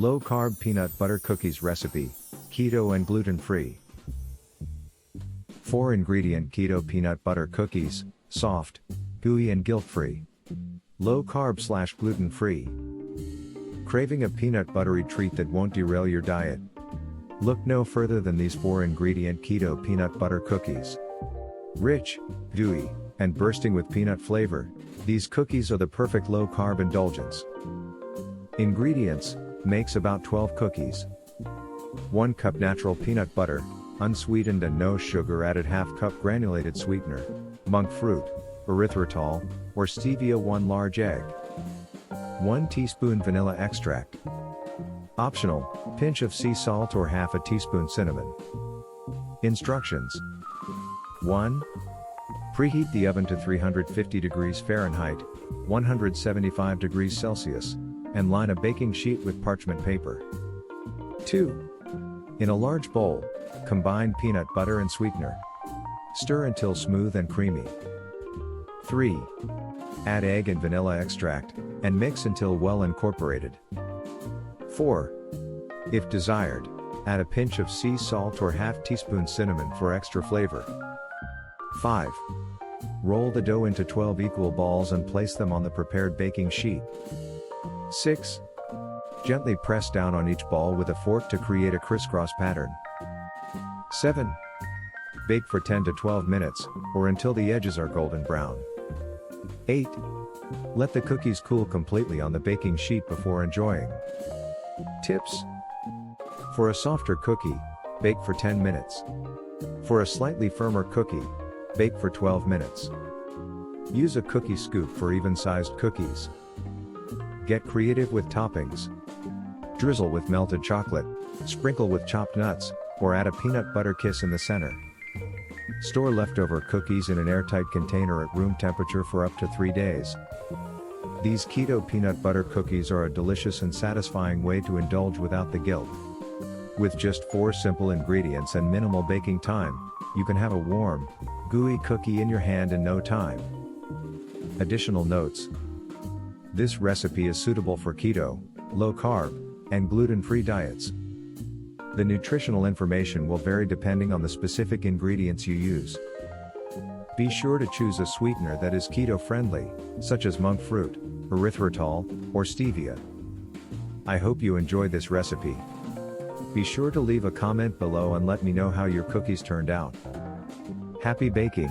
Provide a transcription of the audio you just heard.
Low-carb peanut butter cookies recipe, keto and gluten-free. 4-ingredient keto peanut butter cookies, soft, gooey and guilt-free. Low-carb / gluten-free. Craving a peanut buttery treat that won't derail your diet? Look no further than these 4-ingredient keto peanut butter cookies. Rich, gooey, and bursting with peanut flavor, these cookies are the perfect low-carb indulgence. Ingredients: makes about 12 cookies. 1 cup natural peanut butter, unsweetened and no sugar added. Half cup granulated sweetener, monk fruit, erythritol, or stevia. 1 large egg. 1 teaspoon vanilla extract. Optional, pinch of sea salt or half a teaspoon cinnamon. Instructions. 1. Preheat the oven to 350 degrees Fahrenheit, 175 degrees Celsius, and line a baking sheet with parchment paper. 2. In a large bowl, combine peanut butter and sweetener. Stir until smooth and creamy. 3. Add egg and vanilla extract, and mix until well incorporated. 4. If desired, add a pinch of sea salt or half teaspoon cinnamon for extra flavor. 5. Roll the dough into 12 equal balls and place them on the prepared baking sheet. 6. Gently press down on each ball with a fork to create a crisscross pattern. 7. Bake for 10 to 12 minutes, or until the edges are golden brown. 8. Let the cookies cool completely on the baking sheet before enjoying. Tips: for a softer cookie, bake for 10 minutes. For a slightly firmer cookie, bake for 12 minutes. Use a cookie scoop for even-sized cookies. Get creative with toppings. Drizzle with melted chocolate, sprinkle with chopped nuts, or add a peanut butter kiss in the center. Store leftover cookies in an airtight container at room temperature for up to 3 days. These keto peanut butter cookies are a delicious and satisfying way to indulge without the guilt. With just 4 simple ingredients and minimal baking time, you can have a warm, gooey cookie in your hand in no time. Additional notes: this recipe is suitable for keto, low-carb, and gluten-free diets. The nutritional information will vary depending on the specific ingredients you use. Be sure to choose a sweetener that is keto-friendly, such as monk fruit, erythritol, or stevia. I hope you enjoyed this recipe. Be sure to leave a comment below and let me know how your cookies turned out. Happy baking!